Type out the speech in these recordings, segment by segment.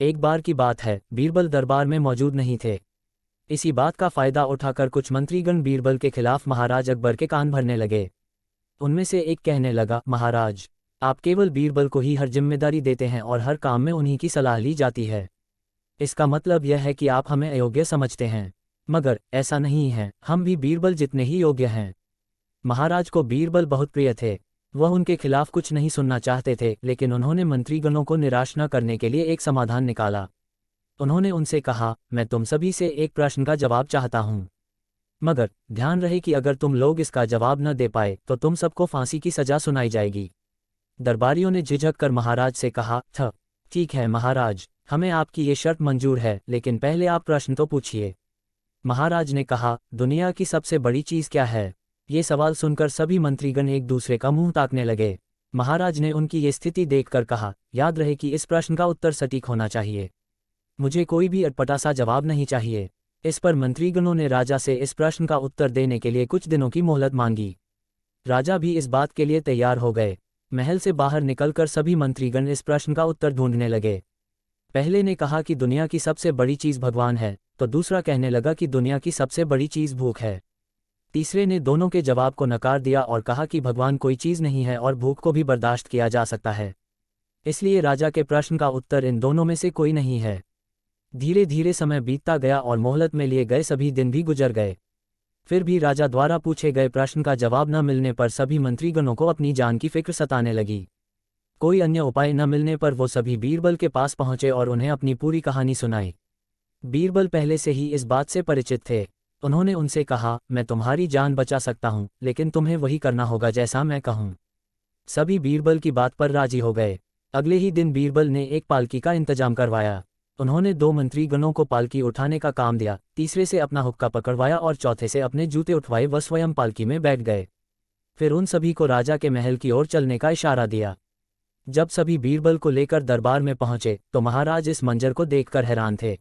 एक बार की बात है, बीरबल दरबार में मौजूद नहीं थे। इसी बात का फायदा उठाकर कुछ मंत्रीगण बीरबल के खिलाफ महाराज अकबर के कान भरने लगे। उनमें से एक कहने लगा, महाराज, आप केवल बीरबल को ही हर जिम्मेदारी देते हैं और हर काम में उन्हीं की सलाह ली जाती है। इसका मतलब यह है कि आप हमें अयोग्य समझते हैं। मगर ऐसा नहीं है, हम भी बीरबल जितने ही योग्य हैं। महाराज को बीरबल बहुत प्रिय थे। वह उनके खिलाफ कुछ नहीं सुनना चाहते थे, लेकिन उन्होंने मंत्रीगणों को निराश न करने के लिए एक समाधान निकाला। उन्होंने उनसे कहा, मैं तुम सभी से एक प्रश्न का जवाब चाहता हूं। मगर ध्यान रहे कि अगर तुम लोग इसका जवाब न दे पाए तो तुम सबको फांसी की सजा सुनाई जाएगी। दरबारियों ने झिझक कर महाराज से कहा, ठीक है महाराज, हमें आपकी ये शर्त मंजूर है, लेकिन पहले आप प्रश्न तो पूछिए। महाराज ने कहा, दुनिया की सबसे बड़ी चीज़ क्या है? ये सवाल सुनकर सभी मंत्रीगण एक दूसरे का मुंह ताकने लगे। महाराज ने उनकी ये स्थिति देखकर कहा, याद रहे कि इस प्रश्न का उत्तर सटीक होना चाहिए। मुझे कोई भी अटपटा सा जवाब नहीं चाहिए। इस पर मंत्रीगणों ने राजा से इस प्रश्न का उत्तर देने के लिए कुछ दिनों की मोहलत मांगी। राजा भी इस बात के लिए तैयार हो गए। महल से बाहर निकलकर सभी मंत्रीगण इस प्रश्न का उत्तर ढूंढने लगे। पहले ने कहा कि दुनिया की सबसे बड़ी चीज़ भगवान है, तो दूसरा कहने लगा कि दुनिया की सबसे बड़ी चीज़ भूख है। तीसरे ने दोनों के जवाब को नकार दिया और कहा कि भगवान कोई चीज़ नहीं है और भूख को भी बर्दाश्त किया जा सकता है। इसलिए राजा के प्रश्न का उत्तर इन दोनों में से कोई नहीं है। धीरे धीरे समय बीतता गया और मोहलत में लिए गए सभी दिन भी गुजर गए। फिर भी राजा द्वारा पूछे गए प्रश्न का जवाब न मिलने पर सभी मंत्रीगणों को अपनी जान की फिक्र सताने लगी। कोई अन्य उपाय न मिलने पर वो सभी बीरबल के पास पहुंचे और उन्हें अपनी पूरी कहानी सुनाई। बीरबल पहले से ही इस बात से परिचित थे। उन्होंने उनसे कहा, मैं तुम्हारी जान बचा सकता हूं, लेकिन तुम्हें वही करना होगा जैसा मैं कहूं। सभी बीरबल की बात पर राजी हो गए। अगले ही दिन बीरबल ने एक पालकी का इंतजाम करवाया। उन्होंने 2 मंत्रीगणों को पालकी उठाने का काम दिया, तीसरे से अपना हुक्का पकड़वाया और चौथे से अपने जूते उठवाए व स्वयं पालकी में बैठ गए। फिर उन सभी को राजा के महल की ओर चलने का इशारा दिया। जब सभी बीरबल को लेकर दरबार में पहुंचे तो महाराज इस मंजर को देखकर हैरान थे।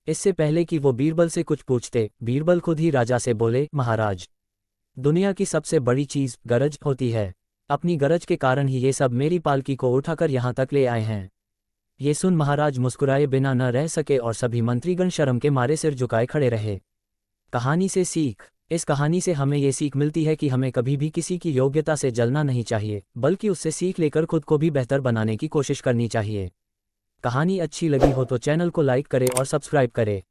इससे पहले कि वो बीरबल से कुछ पूछते, बीरबल खुद ही राजा से बोले, महाराज, दुनिया की सबसे बड़ी चीज़ गरज होती है। अपनी गरज के कारण ही ये सब मेरी पालकी को उठाकर यहाँ तक ले आए हैं। ये सुन महाराज मुस्कुराए बिना न रह सके और सभी मंत्रीगण शर्म के मारे सिर झुकाए खड़े रहे। कहानी से सीख। इस कहानी से हमें ये सीख मिलती है कि हमें कभी भी किसी की योग्यता से जलना नहीं चाहिए, बल्कि उससे सीख लेकर खुद को भी बेहतर बनाने की कोशिश करनी चाहिए। कहानी अच्छी लगी हो तो चैनल को लाइक करें और सब्सक्राइब करें।